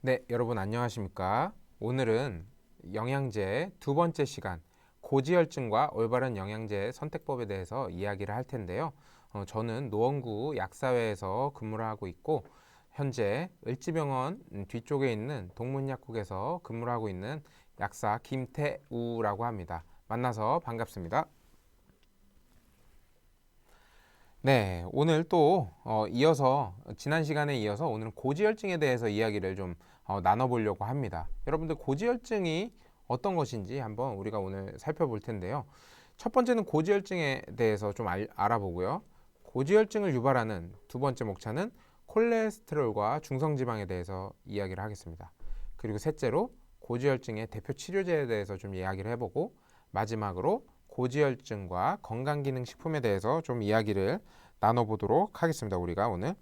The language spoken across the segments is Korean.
네, 여러분 안녕하십니까? 오늘은 영양제 두 번째 시간, 고지혈증과 올바른 영양제 선택법에 대해서 이야기를 할 텐데요. 저는 노원구 약사회에서 근무를 하고 있고, 현재 을지병원 뒤쪽에 있는 동문약국에서 근무를 하고 있는 약사 김태우라고 합니다. 만나서 반갑습니다. 네, 오늘 또 이어서 지난 시간에 이어서 오늘은 고지혈증에 대해서 이야기를 좀 나눠보려고 합니다. 여러분들 고지혈증이 어떤 것인지 한번 우리가 오늘 살펴볼 텐데요. 첫 번째는 고지혈증에 대해서 좀 알아보고요. 고지혈증을 유발하는 두 번째 목차는 콜레스테롤과 중성지방에 대해서 이야기를 하겠습니다. 그리고 셋째로 고지혈증의 대표 치료제에 대해서 좀 이야기를 해보고 마지막으로 고지혈증과 건강기능식품에 대해서 좀 이야기를 나눠보도록 하겠습니다. 우리가 오늘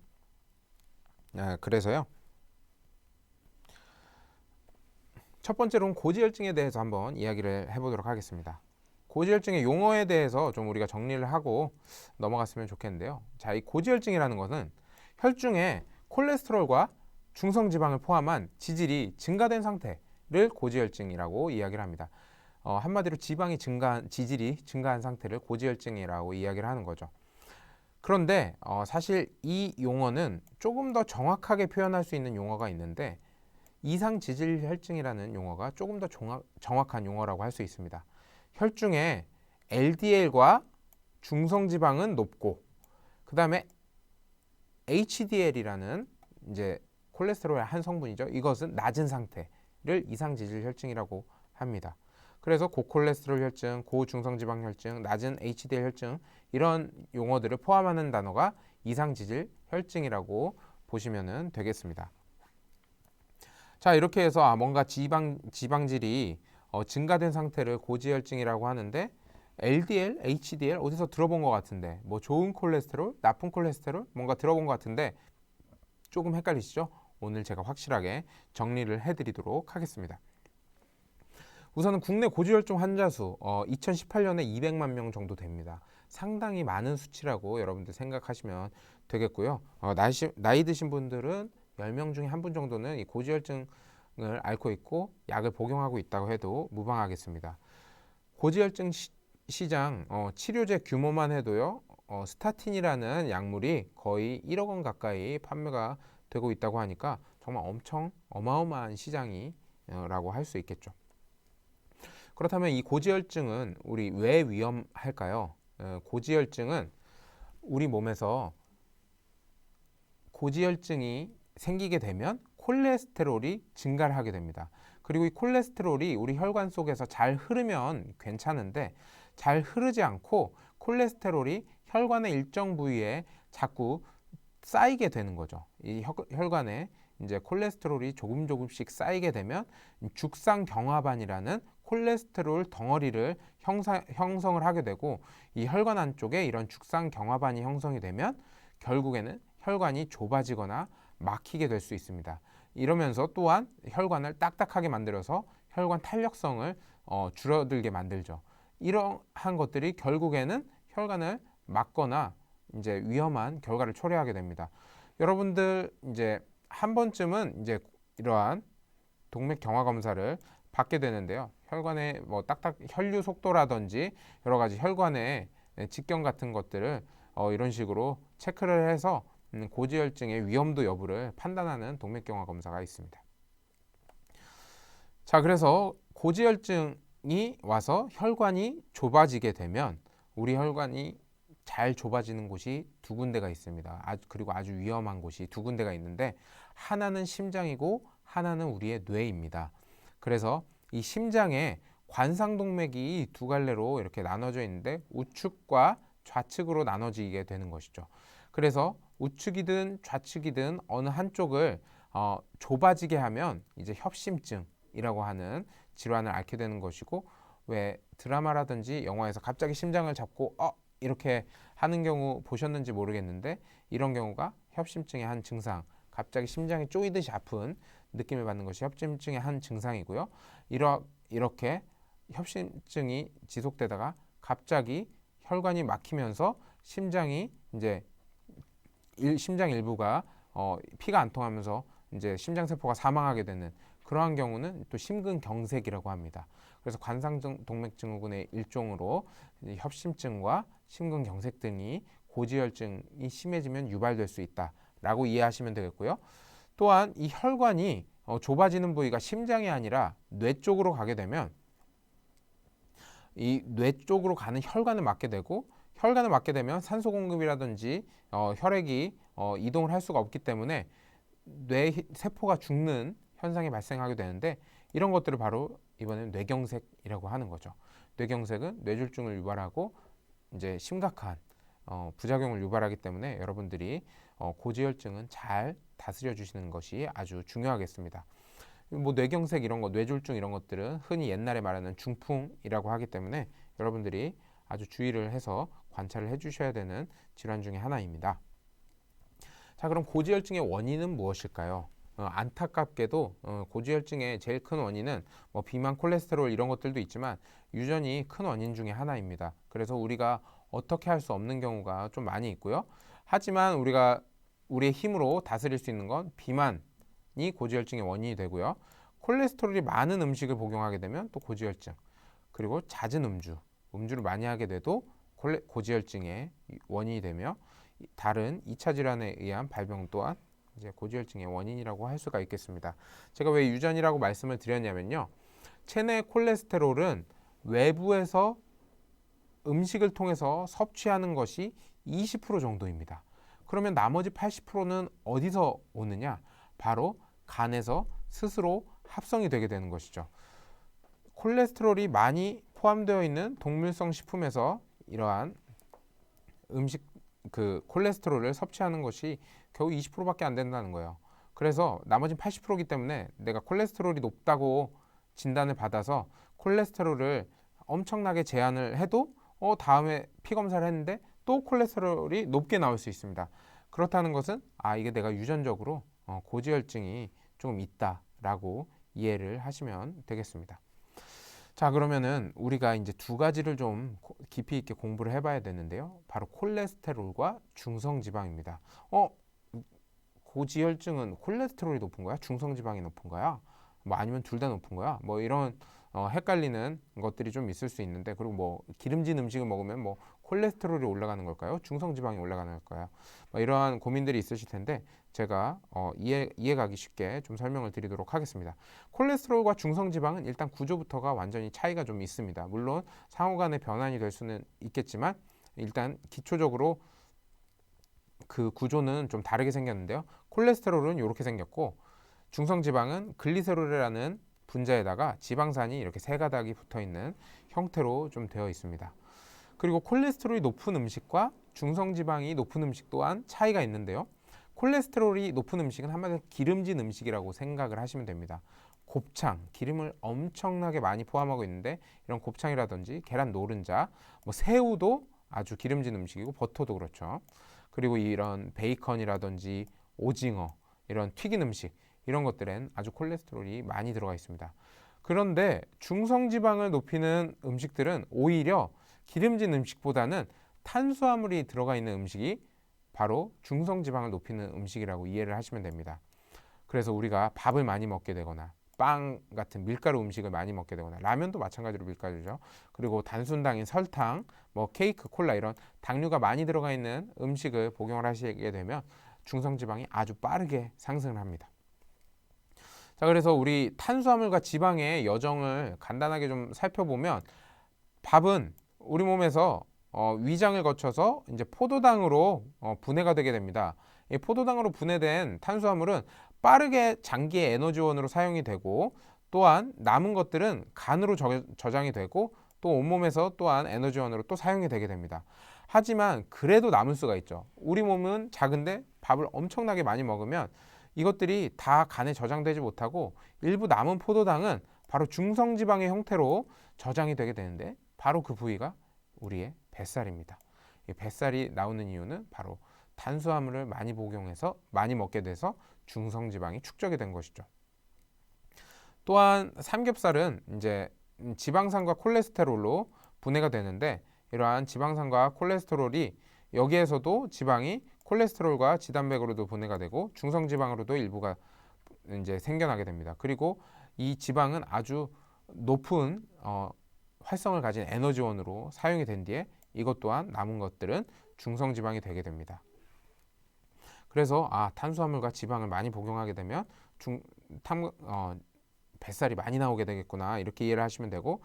그래서요. 첫 번째로는 고지혈증에 대해서 한번 이야기를 해보도록 하겠습니다. 고지혈증의 용어에 대해서 좀 우리가 정리를 하고 넘어갔으면 좋겠는데요. 자, 이 고지혈증이라는 것은 혈중에 콜레스테롤과 중성지방을 포함한 지질이 증가된 상태를 고지혈증이라고 이야기를 합니다. 한마디로 지질이 증가한 상태를 고지혈증이라고 이야기를 하는 거죠. 그런데 사실 이 용어는 조금 더 정확하게 표현할 수 있는 용어가 있는데 이상지질혈증이라는 용어가 조금 더 정확한 용어라고 할 수 있습니다. 혈중에 LDL과 중성지방은 높고 그 다음에 HDL이라는 이제 콜레스테롤의 한 성분이죠. 이것은 낮은 상태를 이상지질혈증이라고 합니다. 그래서 고콜레스테롤 혈증, 고중성지방 혈증, 낮은 HDL 혈증 이런 용어들을 포함하는 단어가 이상지질 혈증이라고 보시면 되겠습니다. 자, 이렇게 해서 뭔가 지방질이 증가된 상태를 고지혈증이라고 하는데 LDL, HDL 어디서 들어본 것 같은데 뭐 좋은 콜레스테롤, 나쁜 콜레스테롤 뭔가 들어본 것 같은데 조금 헷갈리시죠? 오늘 제가 확실하게 정리를 해드리도록 하겠습니다. 우선은 국내 고지혈증 환자 수 2018년에 200만 명 정도 됩니다. 상당히 많은 수치라고 여러분들 생각하시면 되겠고요. 나이 드신 분들은 10명 중에 한 분 정도는 이 고지혈증을 앓고 있고 약을 복용하고 있다고 해도 무방하겠습니다. 고지혈증 시장 치료제 규모만 해도요. 스타틴이라는 약물이 거의 1억 원 가까이 판매가 되고 있다고 하니까 정말 엄청 어마어마한 시장이라고 할 수 있겠죠. 그렇다면 이 고지혈증은 우리 왜 위험할까요? 고지혈증은 우리 몸에서 고지혈증이 생기게 되면 콜레스테롤이 증가를 하게 됩니다. 그리고 이 콜레스테롤이 우리 혈관 속에서 잘 흐르면 괜찮은데 잘 흐르지 않고 콜레스테롤이 혈관의 일정 부위에 자꾸 쌓이게 되는 거죠. 이 혈관에 이제 콜레스테롤이 조금씩 쌓이게 되면 죽상경화반이라는 콜레스테롤 덩어리를 형성을 하게 되고 이 혈관 안쪽에 이런 죽상경화반이 형성이 되면 결국에는 혈관이 좁아지거나 막히게 될 수 있습니다. 이러면서 또한 혈관을 딱딱하게 만들어서 혈관 탄력성을 줄어들게 만들죠. 이러한 것들이 결국에는 혈관을 막거나 이제 위험한 결과를 초래하게 됩니다. 여러분들 이제 한 번쯤은 이제 이러한 동맥 경화 검사를 받게 되는데요. 혈관의 뭐 혈류 속도라든지 여러 가지 혈관의 직경 같은 것들을 이런 식으로 체크를 해서 고지혈증의 위험도 여부를 판단하는 동맥 경화 검사가 있습니다. 자, 그래서 고지혈증이 와서 혈관이 좁아지게 되면 우리 혈관이 잘 좁아지는 곳이 두 군데가 있습니다. 그리고 아주 위험한 곳이 두 군데가 있는데 하나는 심장이고 하나는 우리의 뇌입니다. 그래서 이 심장에 관상동맥이 두 갈래로 이렇게 나눠져 있는데 우측과 좌측으로 나눠지게 되는 것이죠. 그래서 우측이든 좌측이든 어느 한쪽을 좁아지게 하면 이제 협심증이라고 하는 질환을 앓게 되는 것이고 왜 드라마라든지 영화에서 갑자기 심장을 잡고 이렇게 하는 경우 보셨는지 모르겠는데 이런 경우가 협심증의 한 증상, 갑자기 심장이 쪼이듯이 아픈 느낌을 받는 것이 협심증의 한 증상이고요. 이렇게 협심증이 지속되다가 갑자기 혈관이 막히면서 심장 일부가 피가 안 통하면서 이제 심장세포가 사망하게 되는 그러한 경우는 또 심근경색이라고 합니다. 그래서 관상동맥증후군의 일종으로 협심증과 심근경색 등이 고지혈증이 심해지면 유발될 수 있다라고 이해하시면 되겠고요. 또한 이 혈관이 좁아지는 부위가 심장이 아니라 뇌 쪽으로 가게 되면 이 뇌 쪽으로 가는 혈관을 막게 되고, 혈관을 막게 되면 산소 공급이라든지 혈액이 이동을 할 수가 없기 때문에 뇌 세포가 죽는 현상이 발생하게 되는데, 이런 것들을 바로 이번에는 뇌경색이라고 하는 거죠. 뇌경색은 뇌졸중을 유발하고 이제 심각한 부작용을 유발하기 때문에 여러분들이 고지혈증은 잘 다스려 주시는 것이 아주 중요하겠습니다. 뭐 뇌경색 이런 거, 뇌졸중 이런 것들은 흔히 옛날에 말하는 중풍이라고 하기 때문에 여러분들이 아주 주의를 해서 관찰을 해주셔야 되는 질환 중에 하나입니다. 자, 그럼 고지혈증의 원인은 무엇일까요? 안타깝게도 고지혈증의 제일 큰 원인은 뭐 비만, 콜레스테롤 이런 것들도 있지만 유전이 큰 원인 중에 하나입니다. 그래서 우리가 어떻게 할 수 없는 경우가 좀 많이 있고요. 하지만 우리가 우리의 힘으로 다스릴 수 있는 건 비만이 고지혈증의 원인이 되고요. 콜레스테롤이 많은 음식을 복용하게 되면 또 고지혈증, 그리고 잦은 음주를 많이 하게 돼도 고지혈증의 원인이 되며, 다른 2차 질환에 의한 발병 또한 이제 고지혈증의 원인이라고 할 수가 있겠습니다. 제가 왜 유전이라고 말씀을 드렸냐면요. 체내 콜레스테롤은 외부에서 음식을 통해서 섭취하는 것이 20% 정도입니다. 그러면 나머지 80%는 어디서 오느냐? 바로 간에서 스스로 합성이 되게 되는 것이죠. 콜레스테롤이 많이 포함되어 있는 동물성 식품에서 이러한 음식 콜레스테롤을 섭취하는 것이 겨우 20%밖에 안 된다는 거예요. 그래서 나머지 80%이기 때문에 내가 콜레스테롤이 높다고 진단을 받아서 콜레스테롤을 엄청나게 제한을 해도 다음에 피 검사를 했는데 또 콜레스테롤이 높게 나올 수 있습니다. 그렇다는 것은 이게 내가 유전적으로 고지혈증이 조금 있다라고 이해를 하시면 되겠습니다. 자, 그러면은 우리가 이제 두 가지를 좀 깊이 있게 공부를 해봐야 되는데요. 바로 콜레스테롤과 중성지방입니다. 고지혈증은 콜레스테롤이 높은 거야? 중성지방이 높은 거야? 뭐 아니면 둘 다 높은 거야? 뭐 이런 헷갈리는 것들이 좀 있을 수 있는데, 그리고 뭐 기름진 음식을 먹으면 뭐 콜레스테롤이 올라가는 걸까요? 중성지방이 올라가는 걸까요? 뭐 이러한 고민들이 있으실 텐데 제가 이해 가기 쉽게 좀 설명을 드리도록 하겠습니다. 콜레스테롤과 중성지방은 일단 구조부터가 완전히 차이가 좀 있습니다. 물론 상호간의 변환이 될 수는 있겠지만 일단 기초적으로 그 구조는 좀 다르게 생겼는데요. 콜레스테롤은 이렇게 생겼고, 중성지방은 글리세롤이라는 분자에다가 지방산이 이렇게 세 가닥이 붙어 있는 형태로 좀 되어 있습니다. 그리고 콜레스테롤이 높은 음식과 중성지방이 높은 음식 또한 차이가 있는데요. 콜레스테롤이 높은 음식은 한마디로 기름진 음식이라고 생각을 하시면 됩니다. 곱창, 기름을 엄청나게 많이 포함하고 있는데 이런 곱창이라든지 계란 노른자, 뭐 새우도 아주 기름진 음식이고 버터도 그렇죠. 그리고 이런 베이컨이라든지 오징어, 이런 튀긴 음식, 이런 것들엔 아주 콜레스테롤이 많이 들어가 있습니다. 그런데 중성지방을 높이는 음식들은 오히려 기름진 음식보다는 탄수화물이 들어가 있는 음식이 바로 중성지방을 높이는 음식이라고 이해를 하시면 됩니다. 그래서 우리가 밥을 많이 먹게 되거나 빵 같은 밀가루 음식을 많이 먹게 되거나 라면도 마찬가지로 밀가루죠. 그리고 단순당인 설탕, 뭐 케이크, 콜라 이런 당류가 많이 들어가 있는 음식을 복용을 하시게 되면 중성지방이 아주 빠르게 상승을 합니다. 자, 그래서 우리 탄수화물과 지방의 여정을 간단하게 좀 살펴보면 밥은 우리 몸에서 위장을 거쳐서 이제 포도당으로 분해가 되게 됩니다. 이 포도당으로 분해된 탄수화물은 빠르게 장기의 에너지원으로 사용이 되고, 또한 남은 것들은 간으로 저장이 되고 또 온몸에서 또한 에너지원으로 또 사용이 되게 됩니다. 하지만 그래도 남을 수가 있죠. 우리 몸은 작은데 밥을 엄청나게 많이 먹으면 이것들이 다 간에 저장되지 못하고 일부 남은 포도당은 바로 중성지방의 형태로 저장이 되게 되는데, 바로 그 부위가 우리의 뱃살입니다. 이 뱃살이 나오는 이유는 바로 탄수화물을 많이 복용해서 많이 먹게 돼서 중성지방이 축적이 된 것이죠. 또한 삼겹살은 이제 지방산과 콜레스테롤로 분해가 되는데, 이러한 지방산과 콜레스테롤이 여기에서도 지방이 콜레스테롤과 지단백으로도 분해가 되고 중성지방으로도 일부가 이제 생겨나게 됩니다. 그리고 이 지방은 아주 높은 활성을 가진 에너지원으로 사용이 된 뒤에 이것 또한 남은 것들은 중성지방이 되게 됩니다. 그래서 탄수화물과 지방을 많이 복용하게 되면 뱃살이 많이 나오게 되겠구나, 이렇게 이해를 하시면 되고,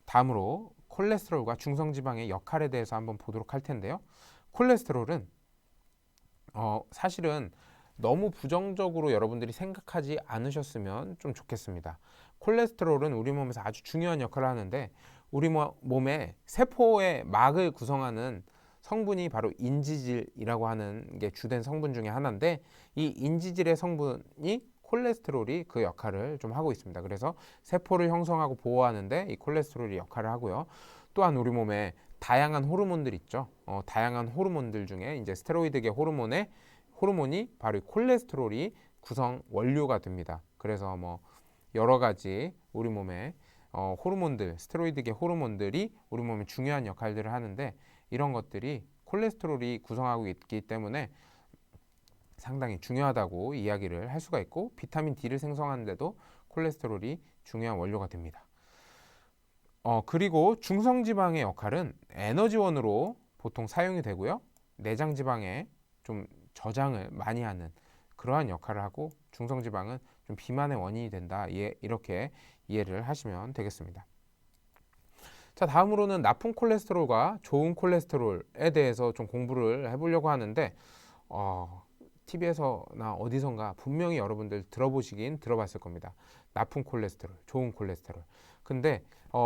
다음으로 콜레스테롤과 중성지방의 역할에 대해서 한번 보도록 할 텐데요. 콜레스테롤은 사실은 너무 부정적으로 여러분들이 생각하지 않으셨으면 좀 좋겠습니다. 콜레스테롤은 우리 몸에서 아주 중요한 역할을 하는데, 우리 몸의 세포의 막을 구성하는 성분이 바로 인지질이라고 하는 게 주된 성분 중에 하나인데, 이 인지질의 성분이 콜레스테롤이 그 역할을 좀 하고 있습니다. 그래서 세포를 형성하고 보호하는데 이 콜레스테롤이 역할을 하고요. 또한 우리 몸에 다양한 호르몬들 있죠. 다양한 호르몬들 중에 이제 스테로이드계 호르몬이 바로 이 콜레스테롤이 구성 원료가 됩니다. 그래서 뭐 여러 가지 우리 몸에 호르몬들, 스테로이드계 호르몬들이 우리 몸에 중요한 역할들을 하는데, 이런 것들이 콜레스테롤이 구성하고 있기 때문에 상당히 중요하다고 이야기를 할 수가 있고, 비타민 D를 생성하는데도 콜레스테롤이 중요한 원료가 됩니다. 그리고 중성지방의 역할은 에너지원으로 보통 사용이 되고요. 내장지방에 좀 저장을 많이 하는 그러한 역할을 하고, 중성지방은 좀 비만의 원인이 된다, 이렇게 이해를 하시면 되겠습니다. 자, 다음으로는 나쁜 콜레스테롤과 좋은 콜레스테롤에 대해서 좀 공부를 해보려고 하는데, TV에서나 어디선가 분명히 여러분들 들어봤을 겁니다. 나쁜 콜레스테롤, 좋은 콜레스테롤. 근데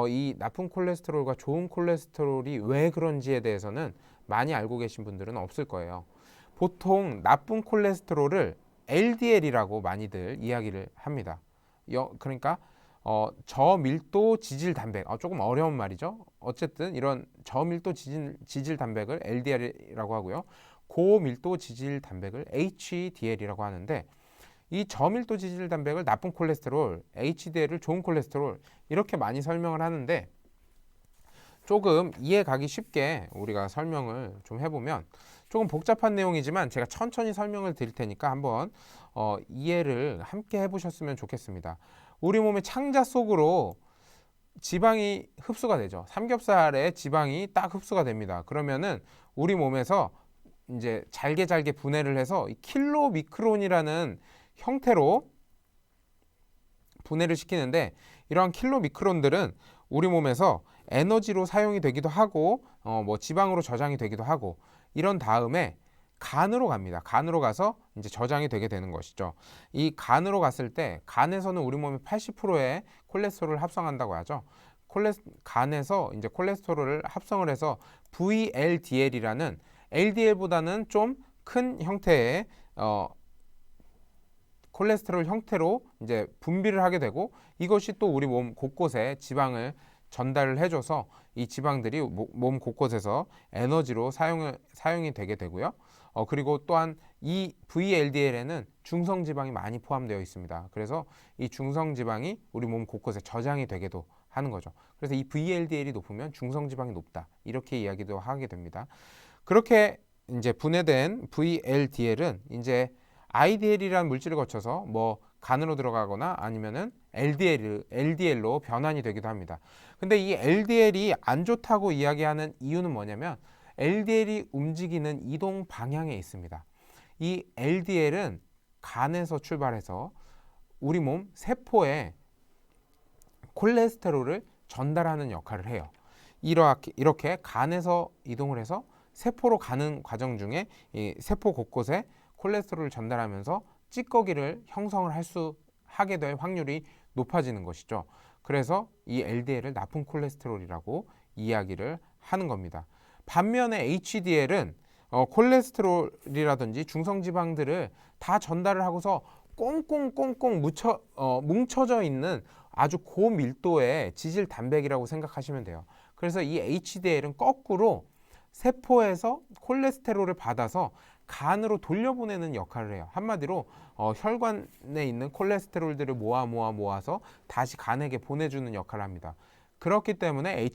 이 나쁜 콜레스테롤과 좋은 콜레스테롤이 왜 그런지에 대해서는 많이 알고 계신 분들은 없을 거예요. 보통 나쁜 콜레스테롤을 LDL이라고 많이들 이야기를 합니다. 그러니까 저밀도 지질 단백, 조금 어려운 말이죠. 어쨌든 이런 저밀도 지질 단백을 LDL이라고 하고요. 고밀도 지질 단백을 HDL이라고 하는데, 이 저밀도 지질 단백을 나쁜 콜레스테롤, HDL을 좋은 콜레스테롤, 이렇게 많이 설명을 하는데, 조금 이해 가기 쉽게 우리가 설명을 좀 해보면, 조금 복잡한 내용이지만 제가 천천히 설명을 드릴 테니까 한번 이해를 함께 해보셨으면 좋겠습니다. 우리 몸의 창자 속으로 지방이 흡수가 되죠. 삼겹살에 지방이 딱 흡수가 됩니다. 그러면은 우리 몸에서 이제 잘게 분해를 해서 킬로미크론이라는 형태로 분해를 시키는데, 이러한 킬로미크론들은 우리 몸에서 에너지로 사용이 되기도 하고 지방으로 저장이 되기도 하고, 이런 다음에 간으로 갑니다. 간으로 가서 이제 저장이 되게 되는 것이죠. 이 간으로 갔을 때, 간에서는 우리 몸의 80%의 콜레스테롤을 합성한다고 하죠. 간에서 이제 콜레스테롤을 합성을 해서 VLDL이라는 LDL보다는 좀 큰 형태의 콜레스테롤 형태로 이제 분비를 하게 되고, 이것이 또 우리 몸 곳곳에 지방을 전달을 해줘서 이 지방들이 몸 곳곳에서 에너지로 사용이 되게 되고요. 그리고 또한 이 VLDL에는 중성지방이 많이 포함되어 있습니다. 그래서 이 중성지방이 우리 몸 곳곳에 저장이 되게도 하는 거죠. 그래서 이 VLDL이 높으면 중성지방이 높다, 이렇게 이야기도 하게 됩니다. 그렇게 이제 분해된 VLDL은 이제 IDL이라는 물질을 거쳐서 간으로 들어가거나 아니면은 LDL로 변환이 되기도 합니다. 근데 이 LDL이 안 좋다고 이야기하는 이유는 뭐냐면, LDL이 움직이는 이동 방향에 있습니다. 이 LDL은 간에서 출발해서 우리 몸 세포에 콜레스테롤을 전달하는 역할을 해요. 이렇게 간에서 이동을 해서 세포로 가는 과정 중에 이 세포 곳곳에 콜레스테롤을 전달하면서 찌꺼기를 형성을 하게 될 확률이 높아지는 것이죠. 그래서 이 LDL을 나쁜 콜레스테롤이라고 이야기를 하는 겁니다. 반면에 HDL은 콜레스테롤이라든지 중성지방들을 다 전달을 하고서 꽁꽁꽁꽁 뭉쳐져 있는 아주 고밀도의 지질 단백이라고 생각하시면 돼요. 그래서 이 HDL은 거꾸로 세포에서 콜레스테롤을 받아서 간으로 돌려보내는 역할을 해요. 한마디로 혈관에 있는 콜레스테롤들을 모아서 다시 간에게 보내주는 역할을 합니다. 그렇기 때문에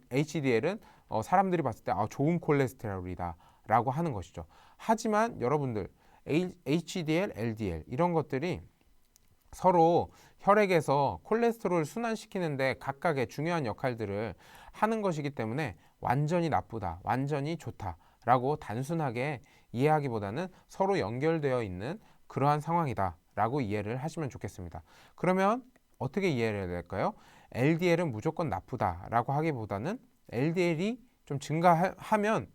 HDL은 사람들이 봤을 때 좋은 콜레스테롤이다 라고 하는 것이죠. 하지만 여러분들, HDL, LDL 이런 것들이 서로 혈액에서 콜레스테롤을 순환시키는데 각각의 중요한 역할들을 하는 것이기 때문에 완전히 나쁘다, 완전히 좋다라고 단순하게 이해하기보다는 서로 연결되어 있는 그러한 상황이다라고 이해를 하시면 좋겠습니다. 그러면 어떻게 이해를 해야 될까요? LDL은 무조건 나쁘다라고 하기보다는 LDL이 좀 증가하면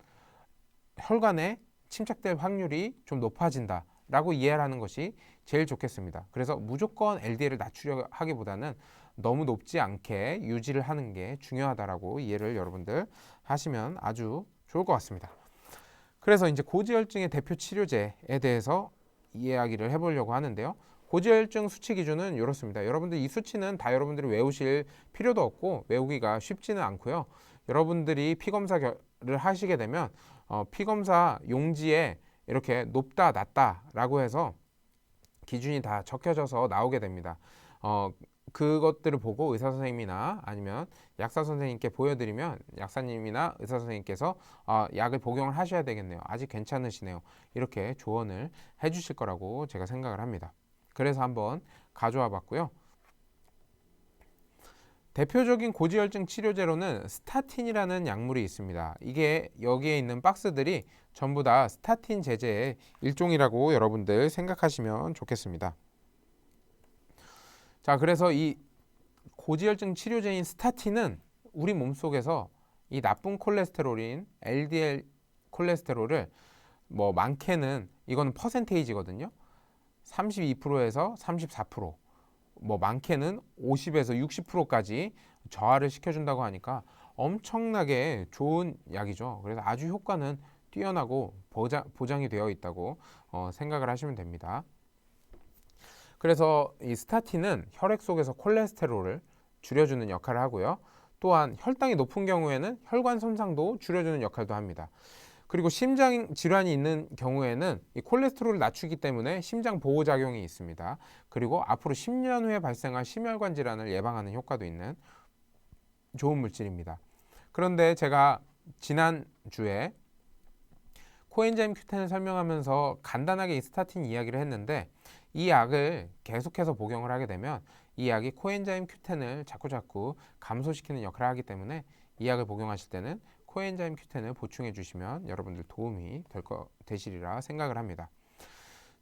혈관에 침착될 확률이 좀 높아진다 라고 이해를 하는 것이 제일 좋겠습니다. 그래서 무조건 LDL을 낮추려 하기보다는 너무 높지 않게 유지를 하는 게 중요하다라고 이해를 여러분들 하시면 아주 좋을 것 같습니다. 그래서 이제 고지혈증의 대표 치료제에 대해서 이야기를 해보려고 하는데요. 고지혈증 수치 기준은 이렇습니다. 여러분들 이 수치는 다 여러분들이 외우실 필요도 없고 외우기가 쉽지는 않고요. 여러분들이 피검사를 하시게 되면 피검사 용지에 이렇게 높다 낮다 라고 해서 기준이 다 적혀져서 나오게 됩니다. 그것들을 보고 의사 선생님이나 아니면 약사 선생님께 보여드리면 약사님이나 의사 선생님께서 약을 복용을 하셔야 되겠네요. 아직 괜찮으시네요. 이렇게 조언을 해주실 거라고 제가 생각을 합니다. 그래서 한번 가져와 봤고요. 대표적인 고지혈증 치료제로는 스타틴이라는 약물이 있습니다. 이게 여기에 있는 박스들이 전부 다 스타틴 제제의 일종이라고 여러분들 생각하시면 좋겠습니다. 자, 그래서 이 고지혈증 치료제인 스타틴은 우리 몸속에서 이 나쁜 콜레스테롤인 LDL 콜레스테롤을 뭐 많게는 이거는 퍼센테이지거든요. 32%에서 34%, 뭐 많게는 50에서 60%까지 저하를 시켜준다고 하니까 엄청나게 좋은 약이죠. 그래서 아주 효과는 뛰어나고 보장이 되어 있다고 생각을 하시면 됩니다. 그래서 이 스타틴은 혈액 속에서 콜레스테롤을 줄여주는 역할을 하고요. 또한 혈당이 높은 경우에는 혈관 손상도 줄여주는 역할도 합니다. 그리고 심장 질환이 있는 경우에는 이 콜레스테롤을 낮추기 때문에 심장 보호 작용이 있습니다. 그리고 앞으로 10년 후에 발생할 심혈관 질환을 예방하는 효과도 있는 좋은 물질입니다. 그런데 제가 지난주에 코엔자임 Q10을 설명하면서 간단하게 이 스타틴 이야기를 했는데 이 약을 계속해서 복용을 하게 되면 이 약이 코엔자임 Q10을 자꾸자꾸 감소시키는 역할을 하기 때문에 이 약을 복용하실 때는 코엔자임 Q10을 보충해 주시면 여러분들 도움이 되시리라 생각을 합니다.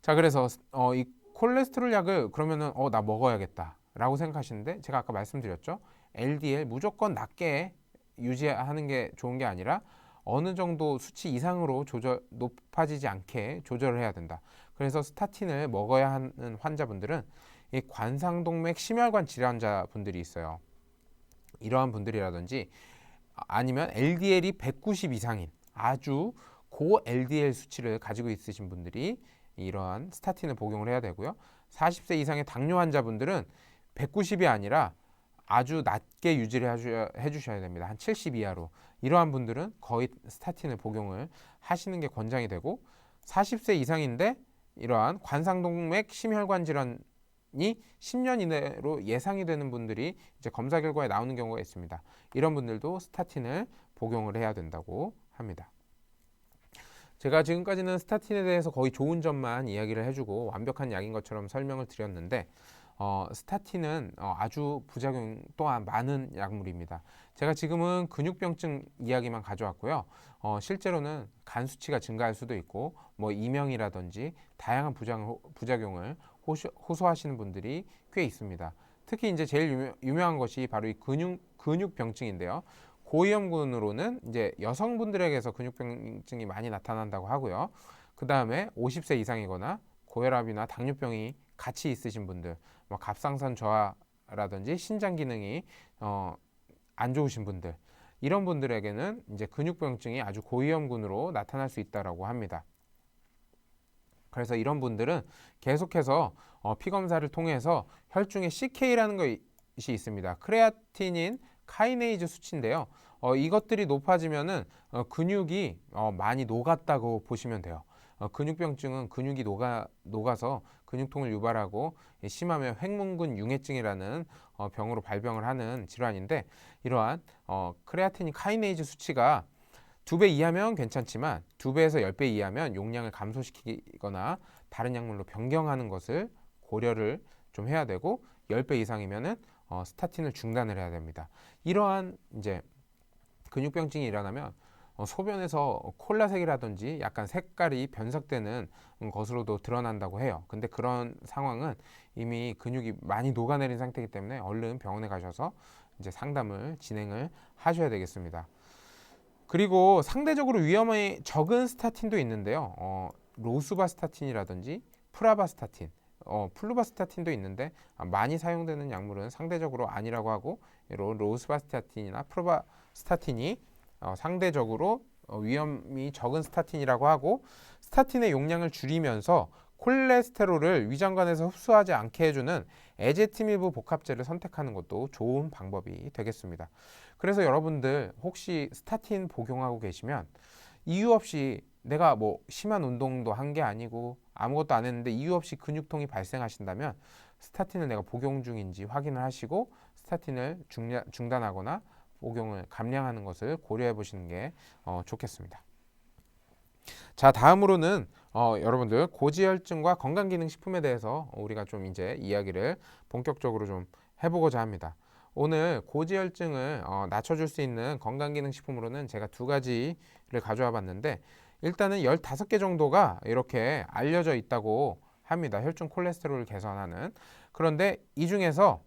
자, 그래서 이 콜레스테롤 약을 그러면은 나 먹어야겠다 라고 생각하시는데 제가 아까 말씀드렸죠. LDL 무조건 낮게 유지하는 게 좋은 게 아니라 어느 정도 수치 이상으로 높아지지 않게 조절을 해야 된다. 그래서 스타틴을 먹어야 하는 환자분들은 이 관상동맥 심혈관 질환자분들이 있어요. 이러한 분들이라든지 아니면 LDL이 190 이상인 아주 고 LDL 수치를 가지고 있으신 분들이 이러한 스타틴을 복용을 해야 되고요. 40세 이상의 당뇨 환자분들은 190이 아니라 아주 낮게 유지를 해주셔야 됩니다. 한 70 이하로. 이러한 분들은 거의 스타틴을 복용을 하시는 게 권장이 되고 40세 이상인데 이러한 관상동맥 심혈관 질환이 10년 이내로 예상이 되는 분들이 이제 검사 결과에 나오는 경우가 있습니다. 이런 분들도 스타틴을 복용을 해야 된다고 합니다. 제가 지금까지는 스타틴에 대해서 거의 좋은 점만 이야기를 해주고 완벽한 약인 것처럼 설명을 드렸는데 스타틴은 아주 부작용 또한 많은 약물입니다. 제가 지금은 근육병증 이야기만 가져왔고요. 실제로는 간 수치가 증가할 수도 있고 뭐 이명이라든지 다양한 부작용을 호소하시는 분들이 꽤 있습니다. 특히 이제 제일 유명한 것이 바로 이 근육병증인데요. 고위험군으로는 이제 여성분들에게서 근육병증이 많이 나타난다고 하고요. 그 다음에 50세 이상이거나 고혈압이나 당뇨병이 같이 있으신 분들, 뭐 갑상선 저하라든지 신장 기능이 안 좋으신 분들, 이런 분들에게는 이제 근육병증이 아주 고위험군으로 나타날 수 있다라고 합니다. 그래서 이런 분들은 계속해서 피검사를 통해서 혈중에 CK라는 것이 있습니다. 크레아티닌 카이네이즈 수치인데요. 이것들이 높아지면은 근육이 많이 녹았다고 보시면 돼요. 근육병증은 근육이 녹아서 근육통을 유발하고 심하면 횡문근 융해증이라는 병으로 발병을 하는 질환인데 이러한 크레아티닌 카이네이즈 수치가 2배 이하면 괜찮지만 2배에서 10배 이하면 용량을 감소시키거나 다른 약물로 변경하는 것을 고려를 좀 해야 되고 10배 이상이면은 스타틴을 중단을 해야 됩니다. 이러한 이제 근육병증이 일어나면 소변에서 콜라색이라든지 약간 색깔이 변색되는 것으로도 드러난다고 해요. 근데 그런 상황은 이미 근육이 많이 녹아내린 상태이기 때문에 얼른 병원에 가셔서 이제 상담을 진행을 하셔야 되겠습니다. 그리고 상대적으로 위험이 적은 스타틴도 있는데요. 로수바스타틴이라든지 프라바스타틴, 플루바스타틴도 있는데 많이 사용되는 약물은 상대적으로 아니라고 하고 로수바스타틴이나 프로바스타틴이 상대적으로 위험이 적은 스타틴이라고 하고 스타틴의 용량을 줄이면서 콜레스테롤을 위장관에서 흡수하지 않게 해주는 에제티밀브 복합제를 선택하는 것도 좋은 방법이 되겠습니다. 그래서 여러분들 혹시 스타틴 복용하고 계시면 이유 없이 내가 뭐 심한 운동도 한 게 아니고 아무것도 안 했는데 이유 없이 근육통이 발생하신다면 스타틴을 내가 복용 중인지 확인을 하시고 스타틴을 중단하거나 복용을 감량하는 것을 고려해 보시는 게 좋겠습니다. 자, 다음으로는 여러분들 고지혈증과 건강기능식품에 대해서 우리가 좀 이제 이야기를 본격적으로 좀 해보고자 합니다. 오늘 고지혈증을 낮춰줄 수 있는 건강기능식품으로는 제가 2가지를 가져와 봤는데 일단은 15개 정도가 이렇게 알려져 있다고 합니다. 혈중 콜레스테롤을 개선하는. 그런데 이 중에서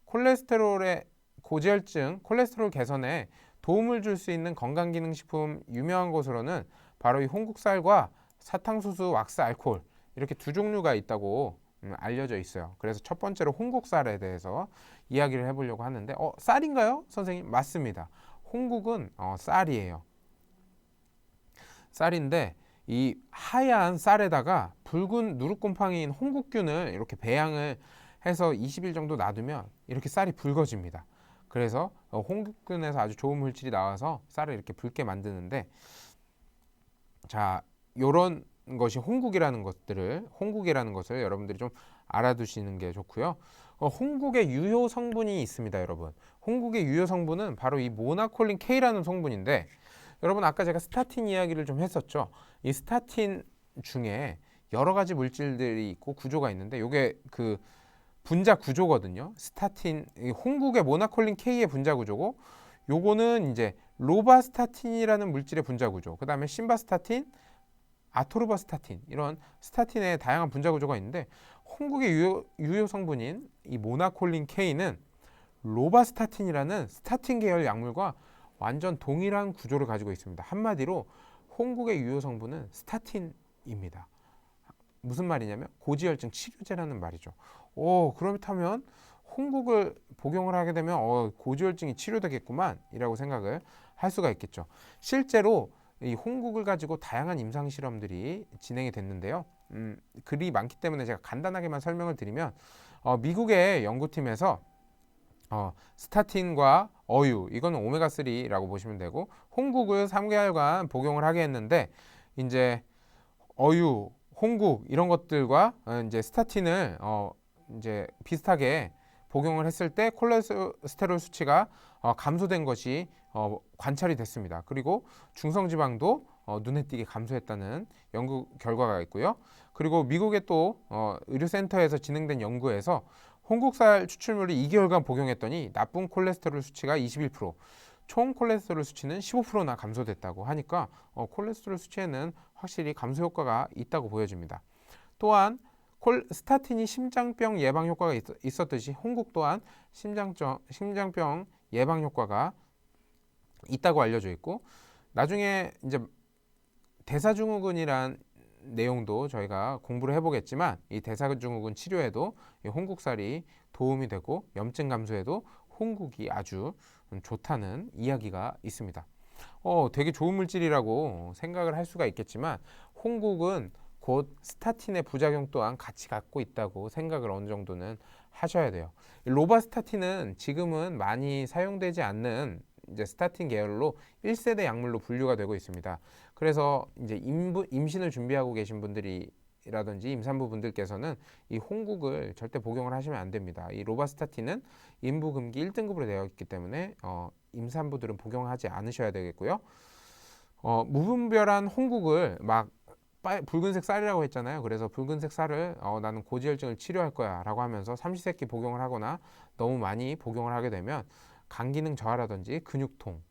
콜레스테롤의 고지혈증, 콜레스테롤 개선에 도움을 줄 수 있는 건강기능식품 유명한 것으로는 바로 이 홍국살과 사탕수수, 왁스, 알코올 이렇게 2종류가 있다고 알려져 있어요. 그래서 첫 번째로 홍국살에 대해서 이야기를 해보려고 하는데 쌀인가요? 선생님? 맞습니다. 홍국은 쌀이에요. 쌀인데 이 하얀 쌀에다가 붉은 누룩곰팡이인 홍국균을 이렇게 배양을 해서 20일 정도 놔두면 이렇게 쌀이 붉어집니다. 그래서 홍국균에서 아주 좋은 물질이 나와서 쌀을 이렇게 붉게 만드는데 자, 요런 것이 홍국이라는 것을 여러분들이 좀 알아두시는 게 좋고요. 홍국의 유효 성분이 있습니다, 여러분. 홍국의 유효 성분은 바로 이 모나콜린 K라는 성분인데 여러분 아까 제가 스타틴 이야기를 좀 했었죠. 이 스타틴 중에 여러 가지 물질들이 있고 구조가 있는데 요게 그 분자 구조거든요. 스타틴, 홍국의 모나콜린 K의 분자 구조고 요거는 이제 로바스타틴이라는 물질의 분자 구조, 그 다음에 심바스타틴, 아토르바스타틴 이런 스타틴의 다양한 분자 구조가 있는데 홍국의 유효 성분인 이 모나콜린 K는 로바스타틴이라는 스타틴 계열 약물과 완전 동일한 구조를 가지고 있습니다. 한마디로 홍국의 유효 성분은 스타틴입니다. 무슨 말이냐면 고지혈증 치료제라는 말이죠. 그렇다면 홍국을 복용을 하게 되면 고지혈증이 치료되겠구만 이라고 생각을 할 수가 있겠죠. 실제로 이 홍국을 가지고 다양한 임상 실험들이 진행이 됐는데요. 글이 많기 때문에 제가 간단하게만 설명을 드리면 미국의 연구팀에서 스타틴과 어유, 이거는 오메가3라고 보시면 되고 홍국을 3개월간 복용을 하게 했는데 이제 어유, 홍국 이런 것들과 이제 스타틴을 이제 비슷하게 복용을 했을 때 콜레스테롤 수치가 감소된 것이 관찰이 됐습니다. 그리고 중성지방도 눈에 띄게 감소했다는 연구 결과가 있고요. 그리고 미국의 또 의료센터에서 진행된 연구에서 홍국살 추출물을 2개월간 복용했더니 나쁜 콜레스테롤 수치가 21%, 총 콜레스테롤 수치는 15%나 감소됐다고 하니까 콜레스테롤 수치에는 확실히 감소 효과가 있다고 보여집니다. 또한 스타틴이 심장병 예방 효과가 있었듯이 홍국 또한 심장병 예방 효과가 있다고 알려져 있고 나중에 이제 대사증후군이란 내용도 저희가 공부를 해보겠지만 이 대사증후군 치료에도 이 홍국살이 도움이 되고 염증 감소에도 홍국이 아주 좋다는 이야기가 있습니다. 되게 좋은 물질이라고 생각을 할 수가 있겠지만 홍국은 곧 스타틴의 부작용 또한 같이 갖고 있다고 생각을 어느 정도는 하셔야 돼요. 로바스타틴은 지금은 많이 사용되지 않는 이제 스타틴 계열로 1세대 약물로 분류가 되고 있습니다. 그래서 이제 임신을 준비하고 계신 분들이라든지 임산부 분들께서는 이 홍국을 절대 복용을 하시면 안 됩니다. 이 로바스타틴은 임부금기 1등급으로 되어 있기 때문에 임산부들은 복용하지 않으셔야 되겠고요. 무분별한 홍국을 막 붉은색 쌀이라고 했잖아요. 그래서 붉은색 쌀을 나는 고지혈증을 치료할 거야 라고 하면서 삼시세끼 복용을 하거나 너무 많이 복용을 하게 되면 간 기능 저하라든지 근육통,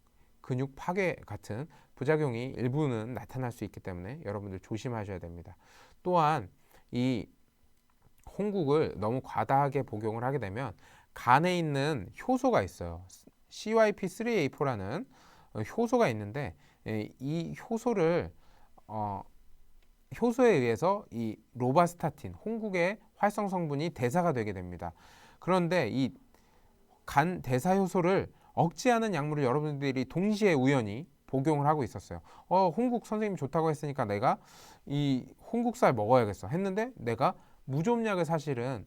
근육 파괴 같은 부작용이 일부는 나타날 수 있기 때문에 여러분들 조심하셔야 됩니다. 또한 이 홍국을 너무 과다하게 복용을 하게 되면 간에 있는 효소가 있어요. CYP3A4라는 효소가 있는데 이 효소를 효소에 의해서 이 로바스타틴, 홍국의 활성 성분이 대사가 되게 됩니다. 그런데 이 간 대사 효소를 억제하는 약물을 여러분들이 동시에 우연히 복용을 하고 있었어요. 홍국 선생님 좋다고 했으니까 내가 이 홍국살 먹어야겠어 했는데 내가 무좀약을 사실은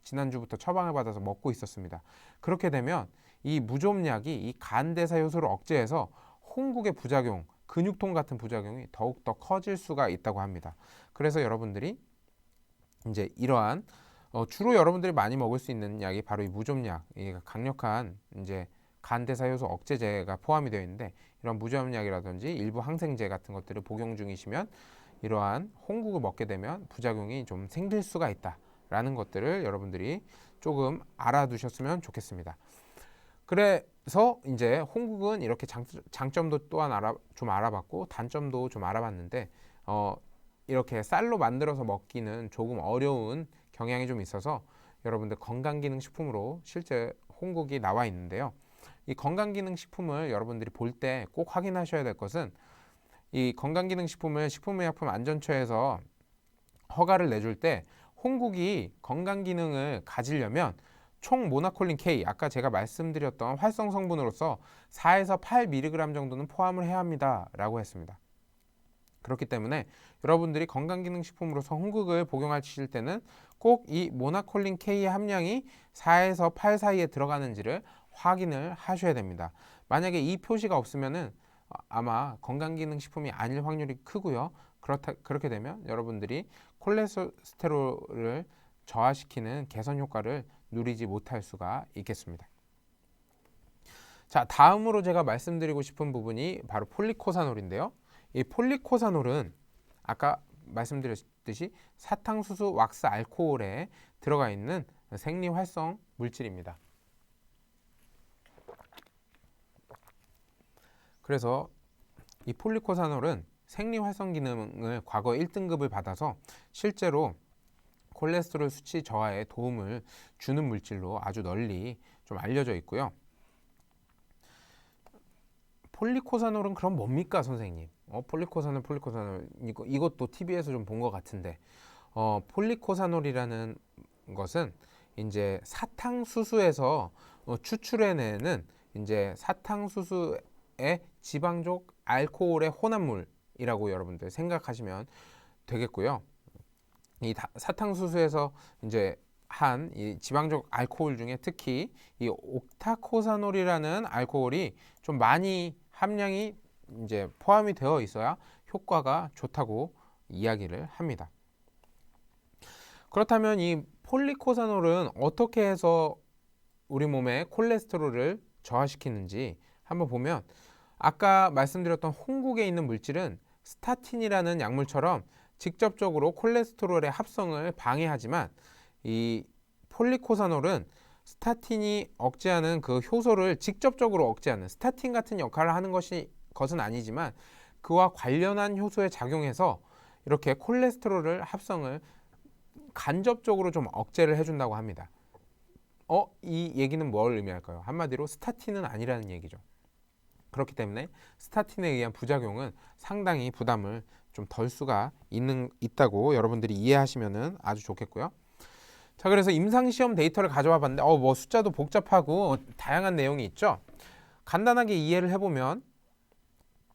지난주부터 처방을 받아서 먹고 있었습니다. 그렇게 되면 이 무좀약이 이 간 대사 효소를 억제해서 홍국의 부작용, 근육통 같은 부작용이 더욱더 커질 수가 있다고 합니다. 그래서 여러분들이 이제 이러한 주로 여러분들이 많이 먹을 수 있는 약이 바로 이 무좀약, 이 강력한 이제 간 대사 효소 억제제가 포함이 되어 있는데 이런 무좀약이라든지 일부 항생제 같은 것들을 복용 중이시면 이러한 홍국을 먹게 되면 부작용이 좀 생길 수가 있다라는 것들을 여러분들이 조금 알아두셨으면 좋겠습니다. 그래서 이제 홍국은 이렇게 장점도 또한 좀 알아봤고 단점도 좀 알아봤는데 이렇게 쌀로 만들어서 먹기는 조금 어려운 경향이 좀 있어서 여러분들 건강기능식품으로 실제 홍국이 나와 있는데요. 이 건강기능식품을 여러분들이 볼 때 꼭 확인하셔야 될 것은 이 건강기능식품을 식품의약품안전처에서 허가를 내줄 때 홍국이 건강기능을 가지려면 총 모나콜린 K, 아까 제가 말씀드렸던 활성 성분으로서 4에서 8mg 정도는 포함을 해야 합니다 라고 했습니다. 그렇기 때문에 여러분들이 건강기능식품으로서 홍국을 복용하실 때는 꼭 이 모나콜린 K의 함량이 4에서 8 사이에 들어가는지를 확인을 하셔야 됩니다. 만약에 이 표시가 없으면은 아마 건강기능식품이 아닐 확률이 크고요. 그렇게 되면 여러분들이 콜레스테롤을 저하시키는 개선 효과를 누리지 못할 수가 있겠습니다. 자, 다음으로 제가 말씀드리고 싶은 부분이 바로 폴리코사놀인데요. 이 폴리코사놀은 아까 말씀드렸듯이 사탕수수 왁스 알코올에 들어가 있는 생리활성 물질입니다. 그래서 이 폴리코사놀은 생리활성 기능을 과거 1등급을 받아서 실제로 콜레스테롤 수치 저하에 도움을 주는 물질로 아주 널리 좀 알려져 있고요. 폴리코사놀은 그럼 뭡니까, 선생님? 폴리코사놀 이것도 TV에서 좀 본 것 같은데 폴리코사놀이라는 것은 이제 사탕수수에서 추출해내는 이제 사탕수수의 지방족 알코올의 혼합물이라고 여러분들 생각하시면 되겠고요. 이 사탕수수에서 이제 한 이 지방족 알코올 중에 특히 이 옥타코사놀이라는 알코올이 좀 많이 함량이 이제 포함이 되어 있어야 효과가 좋다고 이야기를 합니다. 그렇다면 이 폴리코사놀은 어떻게 해서 우리 몸의 콜레스테롤을 저하시키는지 한번 보면 아까 말씀드렸던 홍국에 있는 물질은 스타틴이라는 약물처럼 직접적으로 콜레스테롤의 합성을 방해하지만 이 폴리코사놀은 스타틴이 억제하는 그 효소를 직접적으로 억제하는 스타틴 같은 역할을 하는 것은 아니지만 그와 관련한 효소에 작용해서 이렇게 콜레스테롤을 합성을 간접적으로 좀 억제를 해준다고 합니다. 이 얘기는 뭘 의미할까요? 한마디로 스타틴은 아니라는 얘기죠. 그렇기 때문에 스타틴에 의한 부작용은 상당히 부담을 좀 덜 수가 있다고 여러분들이 이해하시면 아주 좋겠고요. 자, 그래서 임상시험 데이터를 가져와 봤는데 뭐 숫자도 복잡하고 다양한 내용이 있죠. 간단하게 이해를 해보면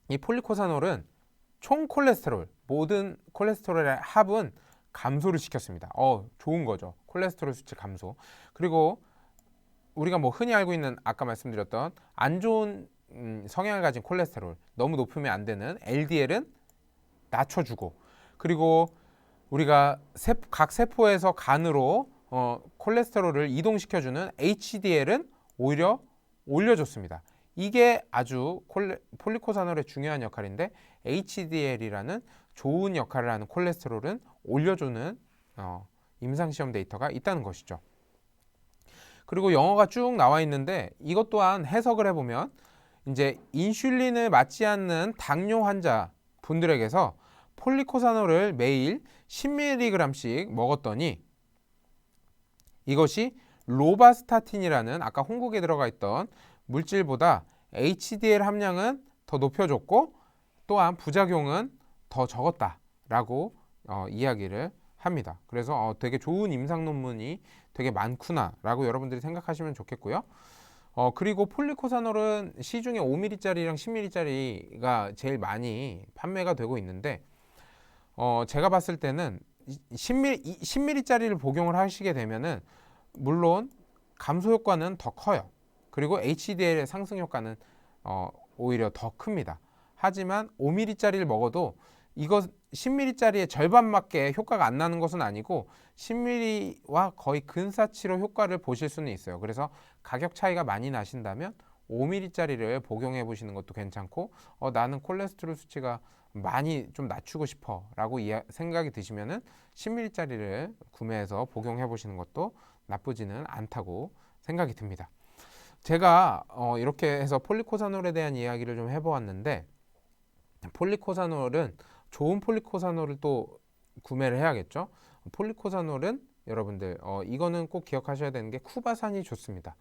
이 폴리코사놀은 총 콜레스테롤, 모든 콜레스테롤의 합은 감소를 시켰습니다. 좋은 거죠. 콜레스테롤 수치 감소. 그리고 우리가 뭐 흔히 알고 있는 아까 말씀드렸던 안 좋은 성향을 가진 콜레스테롤, 너무 높으면 안 되는 LDL은 낮춰주고, 그리고 우리가 각 세포에서 간으로 콜레스테롤을 이동시켜주는 HDL은 오히려 올려줬습니다. 이게 아주 폴리코사놀의 중요한 역할인데 HDL이라는 좋은 역할을 하는 콜레스테롤은 올려주는 임상시험 데이터가 있다는 것이죠. 그리고 영어가 쭉 나와 있는데 이것 또한 해석을 해보면 이제 인슐린을 맞지 않는 당뇨 환자 분들에게서 폴리코사놀을 매일 10mg씩 먹었더니 이것이 로바스타틴이라는 아까 홍국에 들어가 있던 물질보다 HDL 함량은 더 높여줬고 또한 부작용은 더 적었다라고 이야기를 합니다. 그래서 되게 좋은 임상 논문이 되게 많구나라고 여러분들이 생각하시면 좋겠고요. 그리고 폴리코사놀은 시중에 5ml짜리랑 10ml짜리가 제일 많이 판매가 되고 있는데 제가 봤을 때는 10ml짜리를 복용을 하시게 되면은 물론 감소 효과는 더 커요. 그리고 HDL의 상승 효과는 오히려 더 큽니다. 하지만 5ml짜리를 먹어도 이거 10ml짜리의 절반밖에 효과가 안 나는 것은 아니고 10ml와 거의 근사치로 효과를 보실 수는 있어요. 그래서 가격 차이가 많이 나신다면 5ml짜리를 복용해 보시는 것도 괜찮고 나는 콜레스테롤 수치가 많이 좀 낮추고 싶어 라고 생각이 드시면은 10ml짜리를 구매해서 복용해 보시는 것도 나쁘지는 않다고 생각이 듭니다. 제가 이렇게 해서 폴리코사놀에 대한 이야기를 좀 해보았는데 폴리코사놀은 좋은 폴리코사놀을 또 구매를 해야겠죠. 폴리코사놀은 여러분들 이거는 꼭 기억하셔야 되는 게 쿠바산이 좋습니다.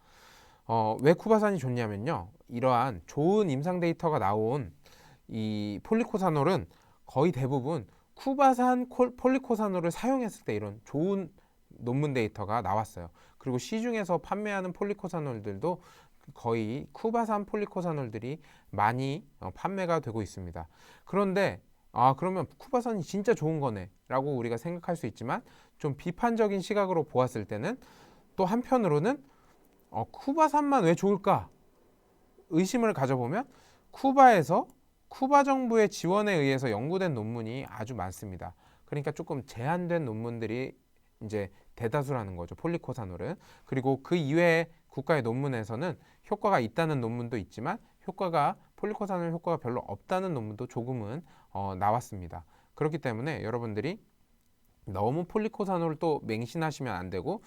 왜 쿠바산이 좋냐면요. 이러한 좋은 임상 데이터가 나온 이 폴리코사놀은 거의 대부분 쿠바산 폴리코사놀을 사용했을 때 이런 좋은 논문 데이터가 나왔어요. 그리고 시중에서 판매하는 폴리코사놀들도 거의 쿠바산 폴리코사놀들이 많이 판매가 되고 있습니다. 그런데 그러면 쿠바산이 진짜 좋은 거네 라고 우리가 생각할 수 있지만 좀 비판적인 시각으로 보았을 때는 또 한편으로는 쿠바산만 왜 좋을까 의심을 가져보면 쿠바에서 쿠바 정부의 지원에 의해서 연구된 논문이 아주 많습니다. 그러니까 조금 제한된 논문들이 이제 대다수라는 거죠. 폴리코사놀은. 그리고 그 이외의 국가의 논문에서는 효과가 있다는 논문도 있지만 폴리코사놀 효과가 별로 없다는 논문도 조금은 나왔습니다. 그렇기 때문에 여러분들이 너무 폴리코사놀을 또 맹신하시면 안 되고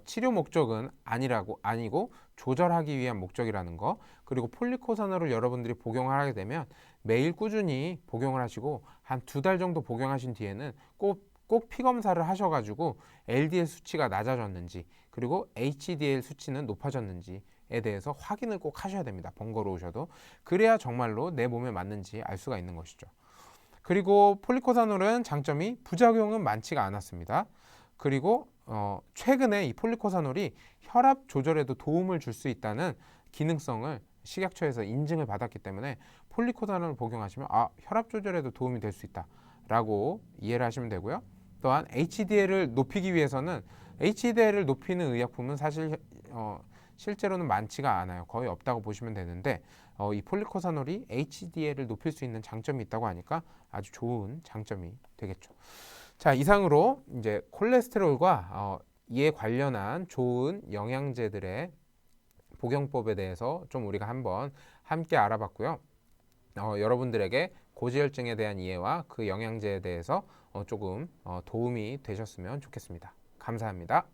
치료 목적은 아니고 조절하기 위한 목적이라는 거. 그리고 폴리코사놀을 여러분들이 복용을 하게 되면 매일 꾸준히 복용을 하시고 한 2달 정도 복용하신 뒤에는 꼭 피 검사를 하셔가지고 LDL 수치가 낮아졌는지 그리고 HDL 수치는 높아졌는지에 대해서 확인을 꼭 하셔야 됩니다. 번거로우셔도. 그래야 정말로 내 몸에 맞는지 알 수가 있는 것이죠. 그리고 폴리코사놀은 장점이 부작용은 많지가 않았습니다. 그리고 최근에 이 폴리코사놀이 혈압 조절에도 도움을 줄 수 있다는 기능성을 식약처에서 인증을 받았기 때문에 폴리코사놀을 복용하시면 혈압 조절에도 도움이 될 수 있다라고 이해를 하시면 되고요. 또한 HDL을 높이기 위해서는 HDL을 높이는 의약품은 사실 실제로는 많지가 않아요. 거의 없다고 보시면 되는데 이 폴리코사놀이 HDL을 높일 수 있는 장점이 있다고 하니까 아주 좋은 장점이 되겠죠. 자, 이상으로 이제 콜레스테롤과 이에 관련한 좋은 영양제들의 복용법에 대해서 좀 우리가 한번 함께 알아봤고요. 여러분들에게 고지혈증에 대한 이해와 그 영양제에 대해서 조금 도움이 되셨으면 좋겠습니다. 감사합니다.